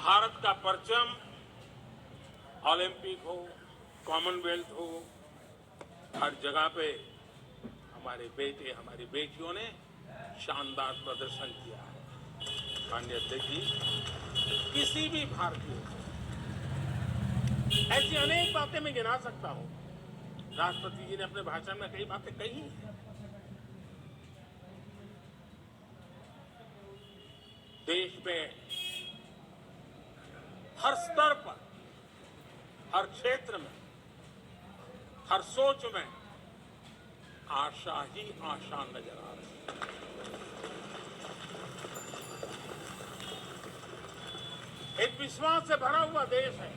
भारत का परचम ओलंपिक हो, कॉमनवेल्थ हो, हर जगह पे हमारे बेटे हमारी बेटियों ने शानदार प्रदर्शन किया है। माननीय अध्यक्ष जी, किसी भी भारतीय को ऐसी अनेक बातें मैं गिना सकता हूं। राष्ट्रपति जी ने अपने भाषण में कई बातें कही हैं। देश में हर स्तर पर, हर क्षेत्र में, हर सोच में आशा ही आशा नजर आ रही है। एक विश्वास से भरा हुआ देश है,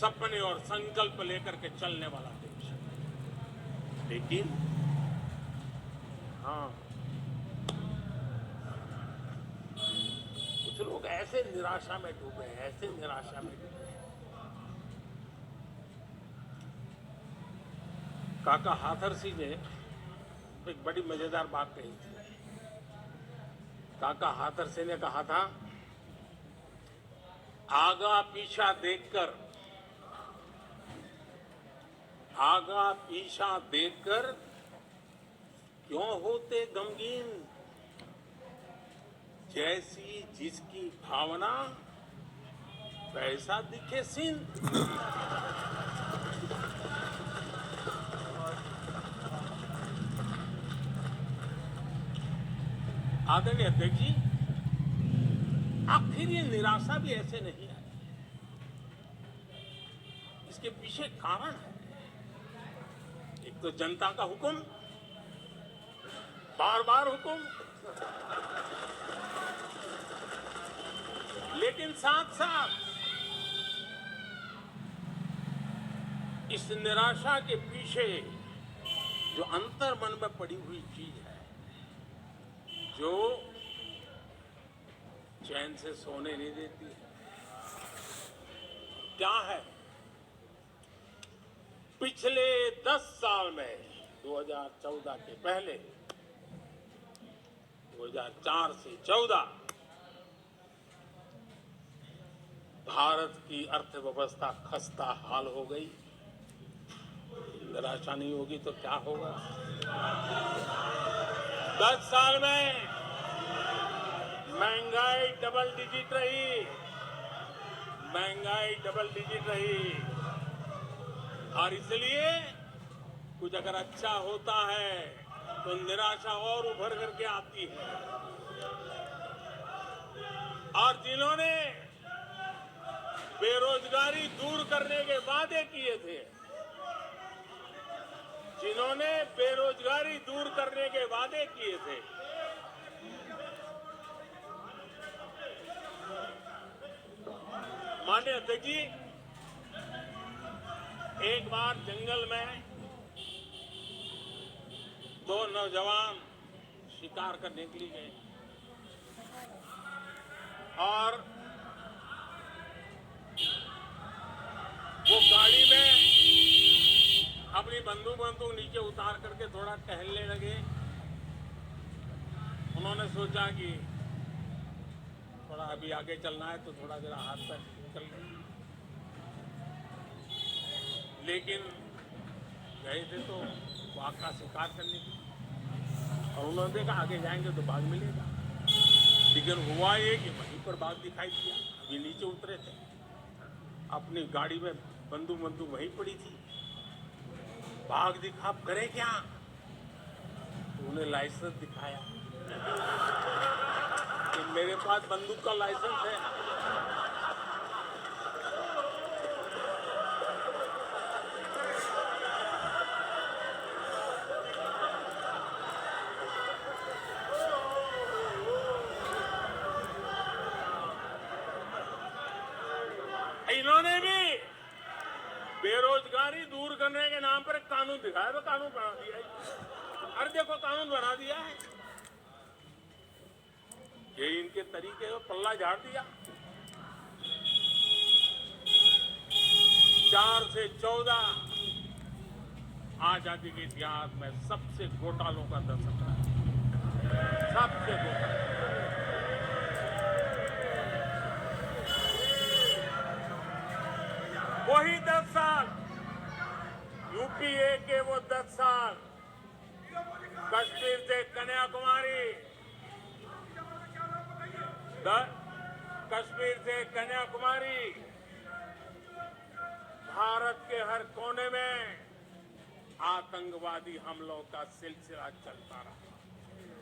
सपने और संकल्प लेकर के चलने वाला देश है। लेकिन हाँ, कुछ लोग ऐसे निराशा में डूबे हैं, ऐसे निराशा में डूबे हैं। काका हाथरसी ने एक बड़ी मजेदार बात कही थी। काका हाथरसी ने कहा था, आगा पीछा देखकर क्यों होते गमगीन, जैसी जिसकी भावना वैसा दिखे सिंह। आदरणीय अध्यक्ष जी, आखिर ये निराशा भी ऐसे नहीं आई, इसके पीछे कारण है। एक तो जनता का हुक्म, बार बार हुक्म, लेकिन साथ साथ इस निराशा के पीछे जो अंतर मन में पड़ी हुई चीज है, जो चैन से सोने नहीं देती है, क्या है? पिछले 10 साल में 2014 के पहले 2004 से 14 भारत की अर्थव्यवस्था खस्ता हाल हो गई। निराशा नहीं होगी तो क्या होगा? 10 साल में महंगाई डबल डिजिट रही, और इसलिए कुछ अगर अच्छा होता है तो निराशा और उभर करके आती है। और जिन्होंने बेरोजगारी दूर करने के वादे किए थे, माननीय अध्यक्ष जी, एक बार जंगल में 2 नौजवान शिकार करने के लिए गए और वो गाड़ी में अपनी बंदूक नीचे उतार करके थोड़ा टहलने लगे। उन्होंने सोचा कि थोड़ा अभी आगे चलना है तो थोड़ा जरा हाथ पैर चल गए, लेकिन गए थे तो बाघ का शिकार करने के लिए, और उन्होंने देखा आगे जाएंगे तो बाघ मिलेगा। लेकिन हुआ ये कि वहीं पर बाघ दिखाई दिया। अभी नीचे उतरे थे, अपनी गाड़ी में बंदूक वहीं पड़ी थी। बाघ दिखा, अब करें क्या? तो उन्हें लाइसेंस दिखाया कि मेरे पास बंदूक का लाइसेंस है। इन्होंने भी बेरोजगारी दूर करने के नाम पर एक कानून दिखाया, तो कानून बना दिया है। अरे देखो, कानून बना दिया है। ये इनके तरीके को पल्ला झाड़ दिया। 4 से 14 आजादी के इतिहास में सबसे घोटालों का दशक है, सबसे घोटाला। वही 10 साल, यूपीए के वो 10 साल, कश्मीर से कन्याकुमारी, कश्मीर से कन्याकुमारी, भारत के हर कोने में आतंकवादी हमलों का सिलसिला चलता रहा।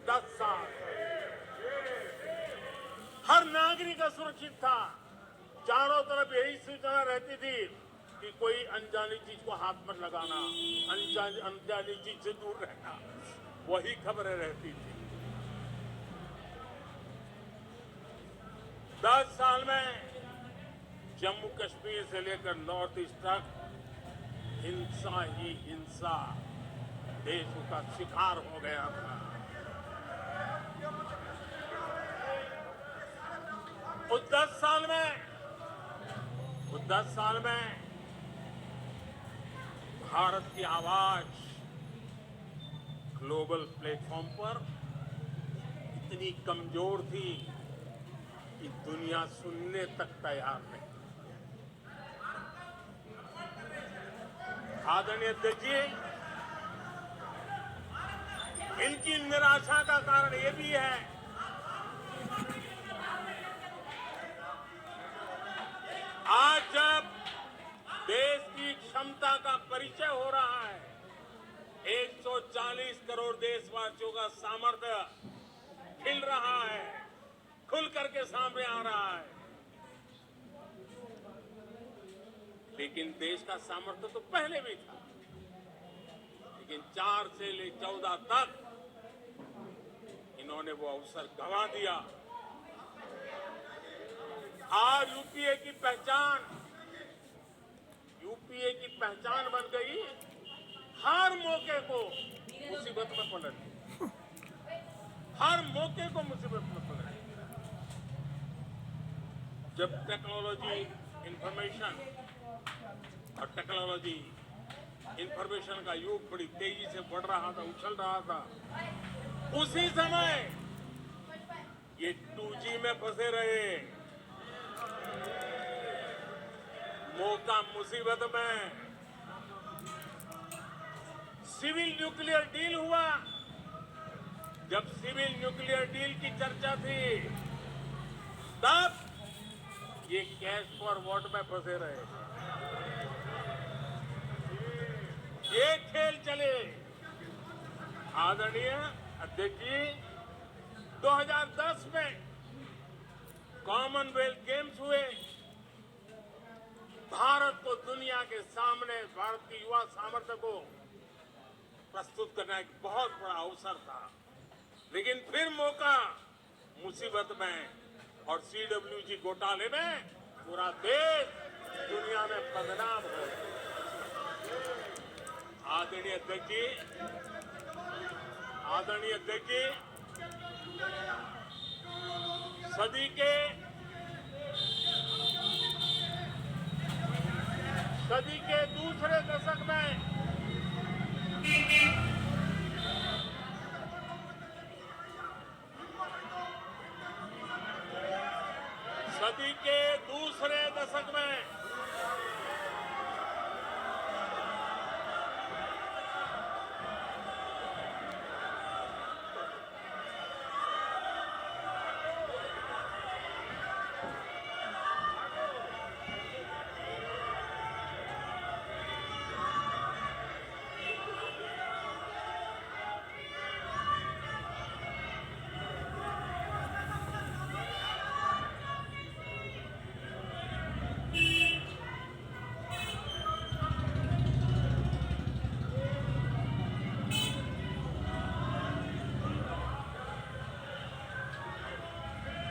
10 साल हर नागरिक असुरक्षित था। चारों तरफ यही सूचना रहती थी कि कोई अनजानी चीज को हाथ मत लगाना, अनजानी चीज से दूर रहना, वही खबरें रहती थी। 10 साल में जम्मू कश्मीर से लेकर नॉर्थ ईस्ट तक हिंसा ही हिंसा देश का शिकार हो गया था। उस 10 साल में भारत की आवाज ग्लोबल प्लेटफॉर्म पर इतनी कमजोर थी कि दुनिया सुनने तक तैयार नहीं। आदरणीय अध्यक्ष जी, इनकी निराशा का कारण ये भी है आज जब देश की क्षमता का परिचय हो रहा है, 140 करोड़ देशवासियों का सामर्थ्य खिल रहा है, खुल करके सामने आ रहा है। लेकिन देश का सामर्थ्य तो पहले भी था, लेकिन 4 से ले 14 तक इन्होंने वो अवसर गंवा दिया। आज यूपीए की पहचान बन गई हर मौके को मुसीबत में पलट, हर मौके को मुसीबत में पलट। जब टेक्नोलॉजी इंफॉर्मेशन का युग बड़ी तेजी से बढ़ रहा था, उछल रहा था, उसी समय ये 2G में फंसे रहे, मौका मुसीबत में। सिविल न्यूक्लियर डील हुआ, जब सिविल न्यूक्लियर डील की चर्चा थी, तब ये कैश फॉर वॉट में फंसे रहे। ये खेल चले। आदरणीय अध्यक्ष जी, 2010 में कॉमनवेल्थ गेम्स हुए। भारत को दुनिया के सामने भारत की युवा सामर्थ्य को प्रस्तुत करना एक बहुत बड़ा अवसर था, लेकिन फिर मौका मुसीबत में, और CWG घोटाले में पूरा देश दुनिया में बदनाम हो गया। आदरणीय अध्यक्ष जी, सदी के दूसरे दशक में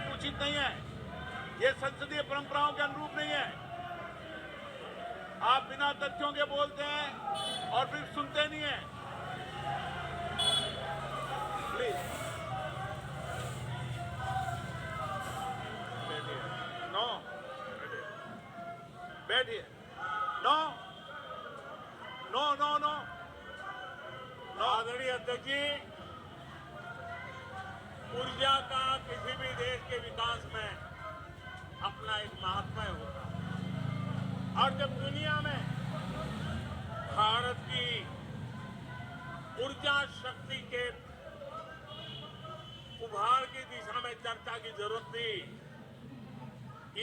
उचित नहीं है, ये संसदीय परंपराओं के अनुरूप नहीं है। आप बिना तथ्यों के बोलते हैं और फिर सुनते नहीं है। प्लीज नो, बैठिए। No no no no no. आदरणीय अध्यक्ष जी, ऊर्जा का किसी भी देश के विकास में अपना एक महात्म्य होता है। और जब दुनिया में भारत की ऊर्जा शक्ति के उभार की दिशा में चर्चा की जरूरत थी,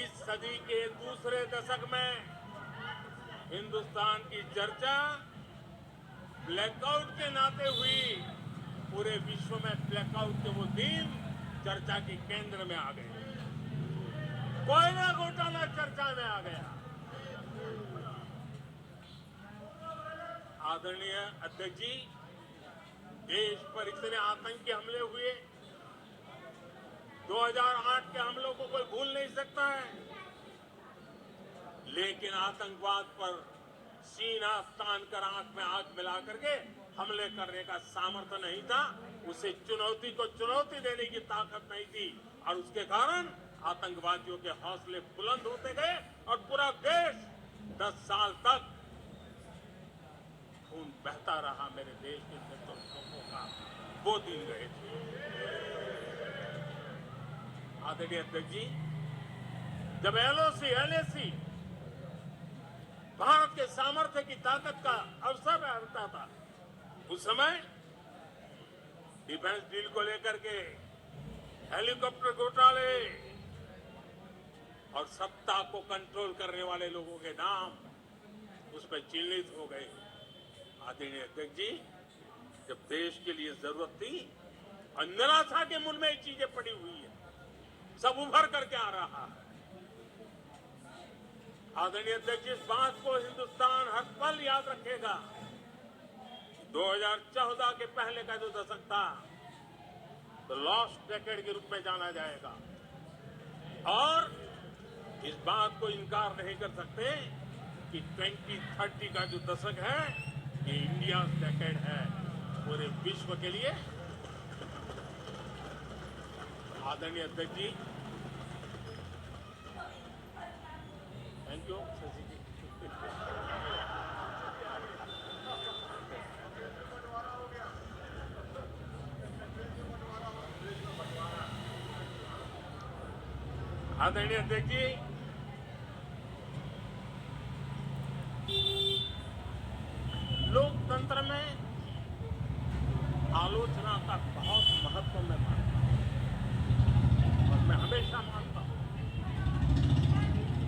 इस सदी के दूसरे दशक में हिंदुस्तान की चर्चा ब्लैकआउट के नाते हुई। पूरे विश्व में ब्लैकआउट के वो दिन चर्चा के केंद्र में आ गए। कोयला घोटाला चर्चा में आ गया। आदरणीय अध्यक्ष जी, देश पर इतने आतंकी हमले हुए, 2008 के हमलों को कोई भूल नहीं सकता है, लेकिन आतंकवाद पर सीना तान कर आंख में आंख मिला करके हमले करने का सामर्थ्य नहीं था। उसे चुनौती को चुनौती देने की ताकत नहीं थी और उसके कारण आतंकवादियों के हौसले बुलंद होते गए और पूरा देश 10 साल तक खून बहता रहा। मेरे देश के नेतृत्वों का वो दिन गए थे। आदरणीय अध्यक्ष जी, जब LAC भारत के सामर्थ्य की ताकत का अवसर रहता था, उस समय डिफेंस डील को लेकर के हेलीकॉप्टर घोटाले और सत्ता को कंट्रोल करने वाले लोगों के नाम उस पर चिन्हित हो गए। आदरणीय अध्यक्ष जी, जब देश के लिए जरूरत थी और निराशा के मूल में ये चीजें पड़ी हुई है, सब उभर करके आ रहा है। आदरणीय अध्यक्ष, इस बात को हिंदुस्तान हर पल याद रखेगा। 2014 के पहले का जो दशक था, तो लॉस्ट डेकेड के रूप में जाना जाएगा और इस बात को इनकार नहीं कर सकते कि 2030 का जो दशक है, ये इंडिया डेकेड है पूरे विश्व के लिए। आदरणीय अध्यक्ष जी, थैंक यू शशि जी। आदरणीय अध्यक्ष जी, लोकतंत्र में आलोचना का बहुत महत्व मैं मानता हूं और मैं हमेशा मानता हूं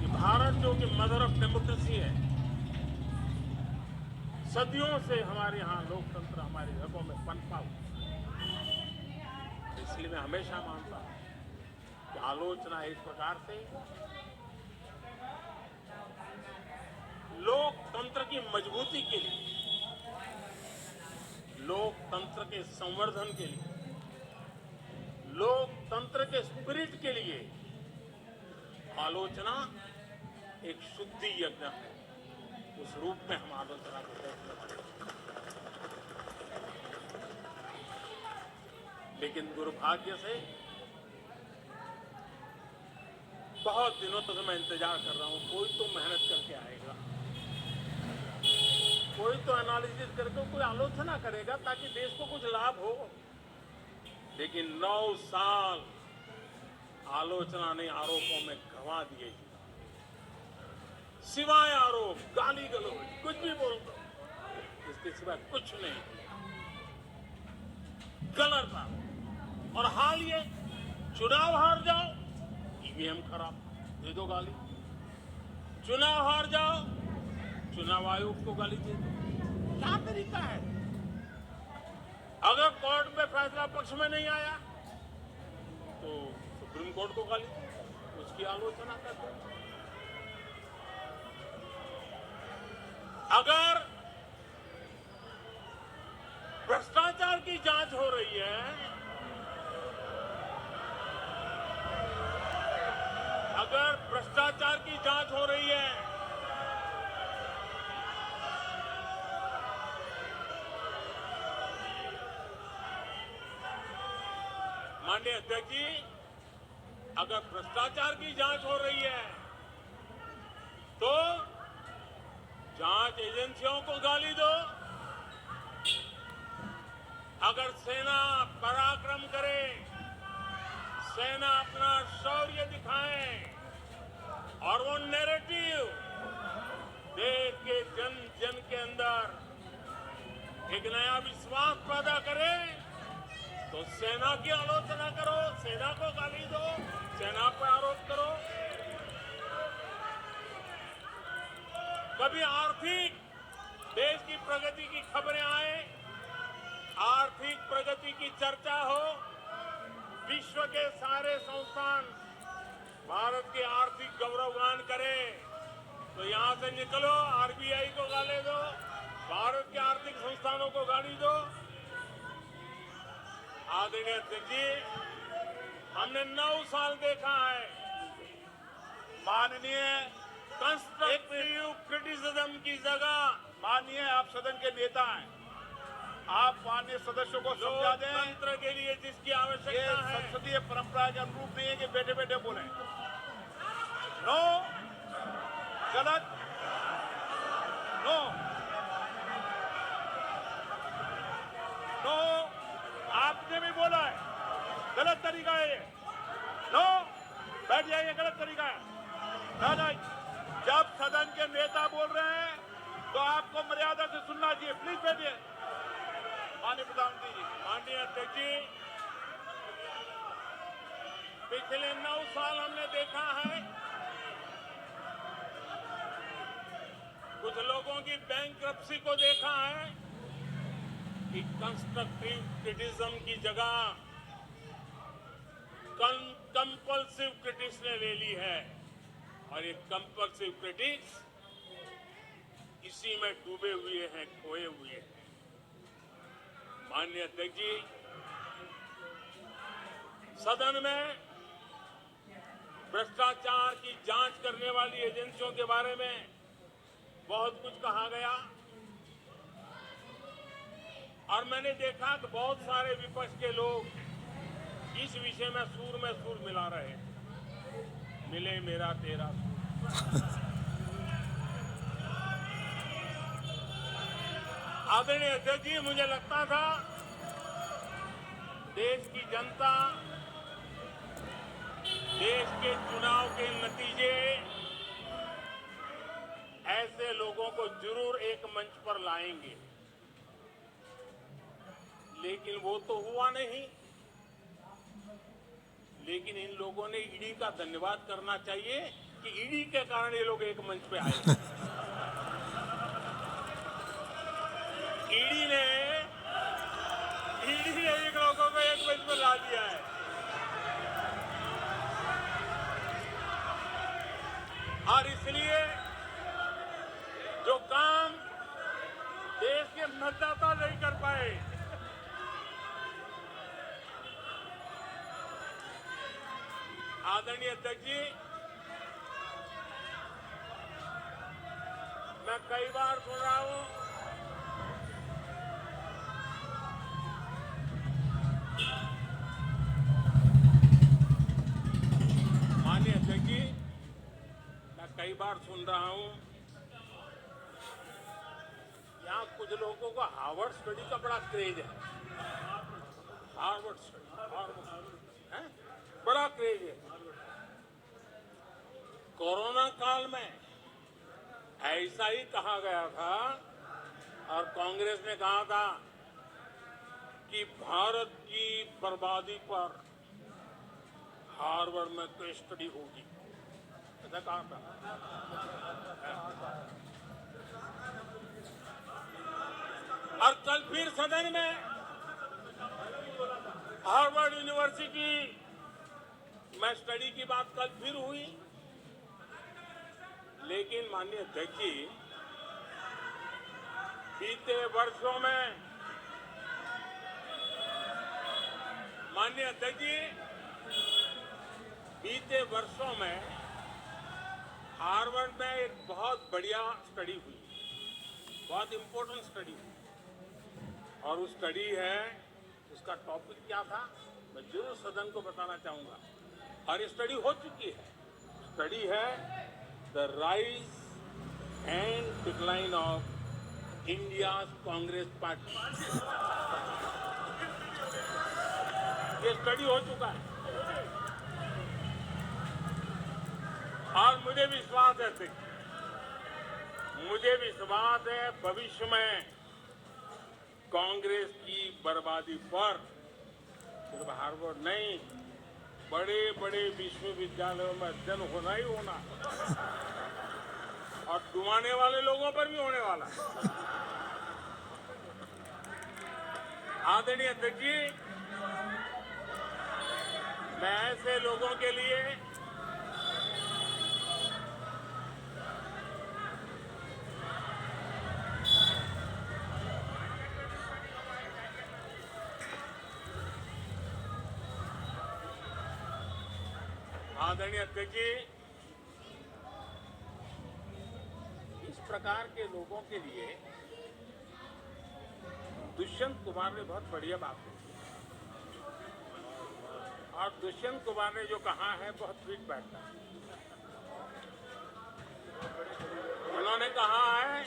कि भारत जो कि मदर ऑफ डेमोक्रेसी है, सदियों से हमारे यहाँ लोकतंत्र हमारे रगों में पनपा हुआ। इसलिए मैं हमेशा मानता हूं कि आलोचना एक प्रकार से लोकतंत्र की मजबूती के लिए, लोकतंत्र के संवर्धन के लिए, लोकतंत्र के स्पिरिट के लिए आलोचना एक शुद्धि यज्ञ है। उस रूप में हम आलोचना को देखते हैं। लेकिन दुर्भाग्य से बहुत दिनों तक मैं इंतजार कर रहा हूं, कोई तो मेहनत करके आएगा, कोई तो एनालिसिस करके कोई आलोचना करेगा ताकि देश को कुछ लाभ हो। लेकिन 9 साल आलोचना ने आरोपों में गंवा दिए। सिवाय आरोप, गाली गलौज, कुछ भी बोल दो, इसके सिवाय कुछ नहीं। गलत बात। और हाल ये चुनाव हार जाओ, ईवीएम खराब, दे दो गाली। चुनाव हार जाओ, चुनाव आयोग को गाली दे दो। क्या तरीका है? अगर कोर्ट में फैसला पक्ष में नहीं आया तो सुप्रीम कोर्ट को गाली दो, उसकी आलोचना कर दो। अगर भ्रष्टाचार की जांच हो रही है, अगर भ्रष्टाचार की जांच हो रही है, माननीय अध्यक्ष जी, अगर भ्रष्टाचार की जांच हो रही है तो जांच एजेंसियों को गाली दो। अगर सेना पराक्रम करे, सेना अपना शौर्य दिखाए और वो नैरेटिव विश्वास पैदा करे तो सेना की आलोचना करो, सेना को गाली दो, सेना पर आरोप करो। कभी आर्थिक देश की प्रगति की खबरें आए, आर्थिक प्रगति की चर्चा हो, विश्व के सारे संस्थान भारत के आर्थिक गौरवगान करें, तो यहां से निकलो, आरबीआई को गाली दो, भारत के आर्थिक संस्थानों को गाली दो। आदरणीय अध्यक्ष जी, हमने 9 साल देखा है माननीय कंस्ट्रक्टिव क्रिटिसिज्म की जगह माननीय आप सदन के नेता हैं, आप माननीय सदस्यों को समझा दें। लोकतंत्र के लिए जिसकी ये आवश्यकता है, संसदीय परंपरा के अनुरूप नहीं है कि बैठे बैठे बोले। नो, गलत, नो, नो, आपने भी बोला है, गलत तरीका है ये। नो, बैठ जाइए, गलत तरीका है। नहीं, जब सदन के नेता बोल रहे हैं तो आपको मर्यादा से सुनना चाहिए। प्लीज बैठिए। माननीय प्रधानमंत्री जी। माननीय अध्यक्ष जी, पिछले 9 साल हमने देखा है कुछ लोगों की बैंक्रप्सी को देखा है कि कंस्ट्रक्टिव क्रिटिसिज्म की जगह कंपल्सिव क्रिटिक्स ने ले ली है, और ये कंपल्सिव क्रिटिक्स इसी में डूबे हुए हैं, खोए हुए हैं। माननीय अध्यक्ष जी, सदन में भ्रष्टाचार की जांच करने वाली एजेंसियों के बारे में बहुत कुछ कहा गया, और मैंने देखा कि बहुत सारे विपक्ष के लोग इस विषय में सूर मिला रहे हैं। मिले मेरा तेरा सूर। आदरणीय अध्यक्ष जी, मुझे लगता था देश की जनता देश के चुनाव के नतीजे ऐसे लोगों को जरूर एक मंच पर लाएंगे, लेकिन वो तो हुआ नहीं। लेकिन इन लोगों ने ईडी का धन्यवाद करना चाहिए कि ईडी के कारण ये लोग एक मंच पे आए। ईडी ने एक लोगों को एक मंच पर ला दिया है। और इसलिए जो काम देश के मतदाता नहीं कर पाए, आदरणीय अध्यक्ष जी, मैं कई बार सुन रहा हूं माननीय अध्यक्ष जी, मैं कई बार सुन रहा हूं यहां कुछ लोगों को हार्वर्ड स्टडी का बड़ा क्रेज है। हार्वर्ड स्टडी है, बड़ा क्रेज है। कोरोना काल में ऐसा ही कहा गया था, और कांग्रेस ने कहा था कि भारत की बर्बादी पर हार्वर्ड में कोई स्टडी होगी, ऐसा कहा था। और कल फिर सदन में हार्वर्ड यूनिवर्सिटी में स्टडी की बात कल फिर हुई। लेकिन माननीय अध्यक्ष जी, बीते वर्षों में माननीय अध्यक्ष जी, बीते वर्षों में हार्वर्ड में एक बहुत बढ़िया स्टडी हुई, बहुत इंपॉर्टेंट स्टडी हुई, और उस स्टडी है, उसका टॉपिक क्या था मैं जरूर सदन को बताना चाहूंगा, और ये स्टडी हो चुकी है। स्टडी है the rise and decline of India's Congress party. ये स्टडी हो चुका है, और मुझे विश्वास है भविष्य में कांग्रेस की बर्बादी पर सिर्फ हार्वर्ड नहीं, बड़े बड़े विश्वविद्यालयों में अध्ययन होना ही होना, और डुबाने वाले लोगों पर भी होने वाला। आदरणीय अध्यक्ष जी, मैं ऐसे लोगों के लिए आदरणीय अध्यक्ष जी, इस प्रकार के लोगों के लिए दुष्यंत कुमार ने बहुत बढ़िया बात कही, और दुष्यंत कुमार ने जो कहा है बहुत फिट बैठता है। उन्होंने कहा है,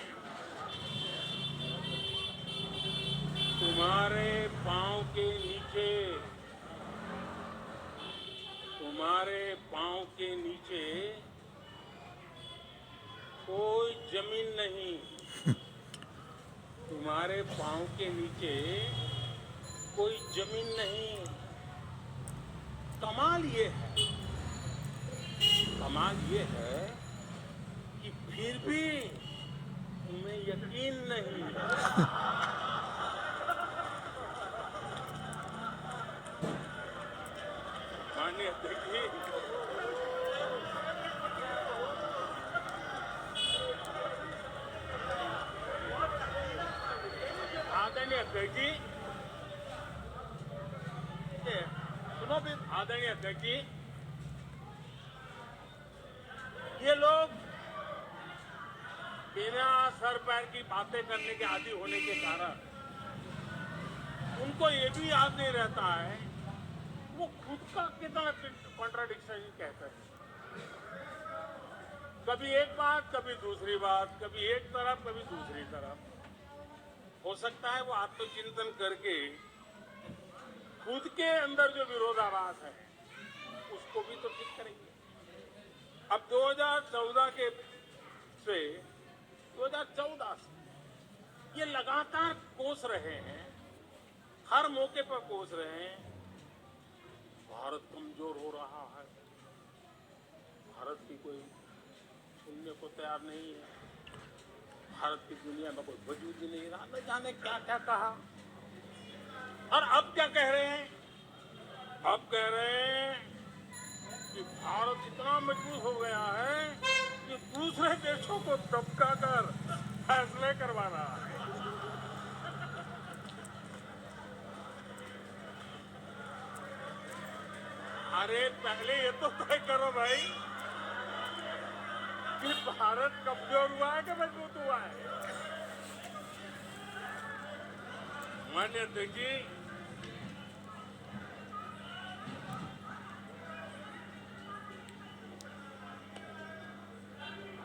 तुम्हारे पांव के नीचे, तुम्हारे पांव के नीचे कोई जमीन नहीं, तुम्हारे पांव के नीचे कोई जमीन नहीं। कमाल ये है, कमाल ये है कि फिर भी तुम्हें यकीन नहीं। माननीय अध्यक्ष जी, आदरणीय अध्यक्ष जी, सुनो भी, आदरणीय अध्यक्ष जी, ये लोग बिना सर पैर की बातें करने के आदी होने के कारण उनको ये भी याद नहीं रहता है वो खुद का कितना कॉन्ट्राडिक्शन कहते हैं। कभी एक बात, कभी दूसरी बात, कभी एक तरफ, कभी दूसरी तरफ। हो सकता है वो आत्मचिंतन करके खुद के अंदर जो विरोधाभास है उसको भी तो ठीक करेंगे। अब 2014 के से 2014 से ये लगातार कोस रहे हैं, हर मौके पर कोस रहे हैं, भारत कमजोर हो रहा है, भारत की कोई सुनने को तैयार नहीं है, भारत की दुनिया में कोई वजूद ही नहीं रहा, न जाने क्या क्या कहा। और अब क्या कह रहे हैं? अब कह रहे हैं कि भारत इतना मजबूत हो गया है कि दूसरे देशों को दबका कर फैसले करवाना है। अरे पहले ये तो तय करो भाई कि भारत कमजोर हुआ है कि मजबूत हुआ है। माननीय अध्यक्ष जी,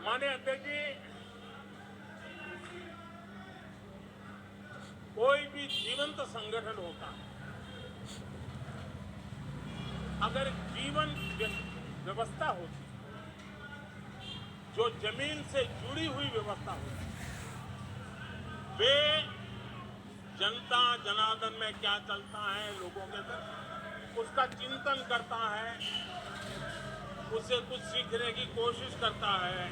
माननीय अध्यक्ष जी, कोई भी जीवंत संगठन होता है, अगर जीवन व्यवस्था होती, जो जमीन से जुड़ी हुई व्यवस्था होती, वे जनता जनार्दन में क्या चलता है लोगों के अंदर उसका चिंतन करता है, उससे कुछ सीखने की कोशिश करता है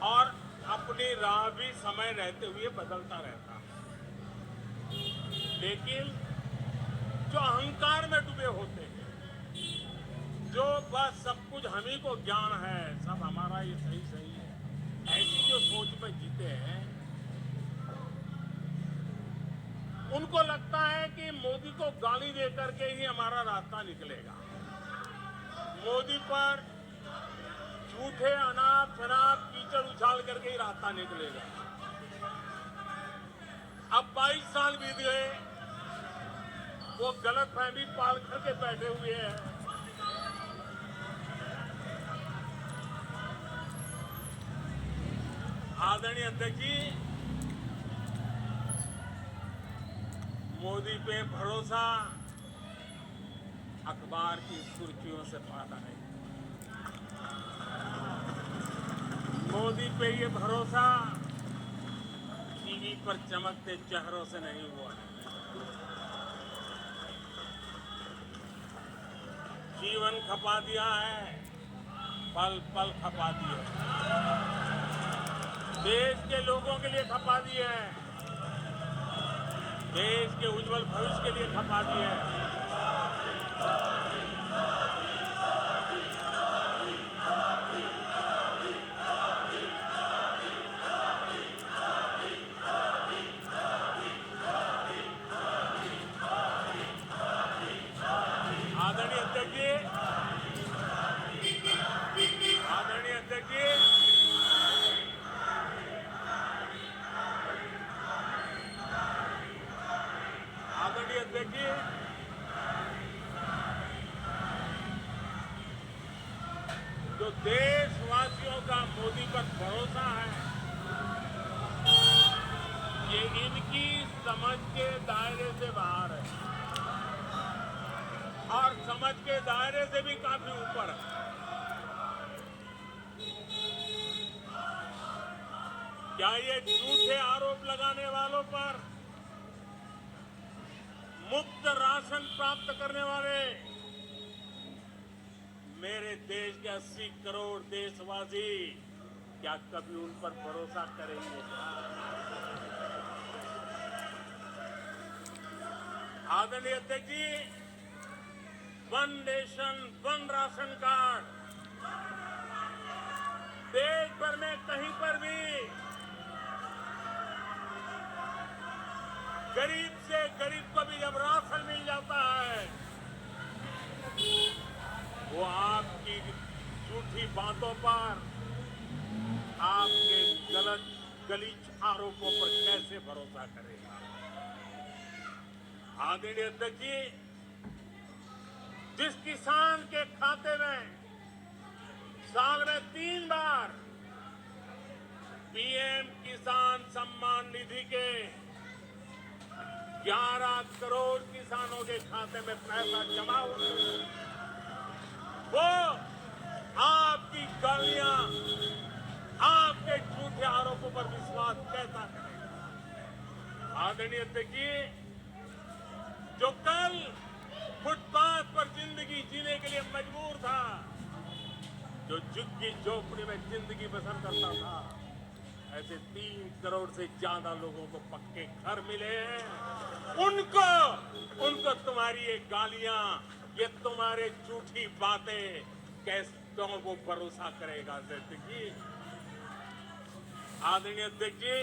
और अपनी राह भी समय रहते हुए बदलता रहता है। लेकिन जो अहंकार में डूबे होते हैं, जो बस सब कुछ हम ही को ज्ञान है, सब हमारा ये सही सही है, ऐसी जो सोच में जीते हैं, उनको लगता है कि मोदी को गाली दे करके ही हमारा रास्ता निकलेगा, मोदी पर झूठे अनाप शनाप कीचड़ उछाल करके ही रास्ता निकलेगा। अब 22 साल बीत गए, वो गलतफहमी पाल करके बैठे हुए हैं। आदरणीय अध्यक्ष जी, मोदी पे भरोसा अखबार की सुर्खियों से पाता है, मोदी पे ये भरोसा टीवी पर चमकते चेहरों से नहीं हुआ है। जीवन खपा दिया है, पल पल खपा दिए, देश के लोगों के लिए खपा दिए हैं, देश के उज्जवल भविष्य के लिए खपा दिए हैं। आदरणीय अध्यक्ष जी, आदरणीय अध्यक्ष जी, आदरणीय अध्यक्ष जी, जो देशवासियों का मोदी पर भरोसा है, ये इनकी समझ के दायरे से बाहर है और समझ के दायरे से भी काफी ऊपर है। क्या ये झूठे आरोप लगाने वालों पर मुफ्त राशन प्राप्त करने वाले मेरे देश के 80 करोड़ देशवासी क्या कभी उन पर भरोसा करेंगे? आदरणीय अध्यक्ष जी, one nation one ration card देश भर में कहीं पर भी गरीब से गरीब को भी जब राशन मिल जाता है, वो आपकी झूठी बातों पर, आपके गलत गलीच आरोपों पर कैसे भरोसा करेगा? आदरणीय अध्यक्ष जी, जिस किसान के खाते में साल में 3 बार पीएम किसान सम्मान निधि के 11 करोड़ किसानों के खाते में पैसा जमा हुआ, वो आपकी गालियां, आपके झूठे आरोपों पर विश्वास कैसा करेगा? आदरणीय अध्यक्ष जी, जो कल फुटपाथ पर जिंदगी जीने के लिए मजबूर था, जो झुग्गी झोपड़ी में जिंदगी बसर करता था, ऐसे 3 करोड़ से ज्यादा लोगों को पक्के घर मिले हैं। उनको तुम्हारी ये गालियां, ये तुम्हारे झूठी बातें कैसे वो भरोसा करेगा? अध्यक्ष जी, आदरणीय अध्यक्ष जी,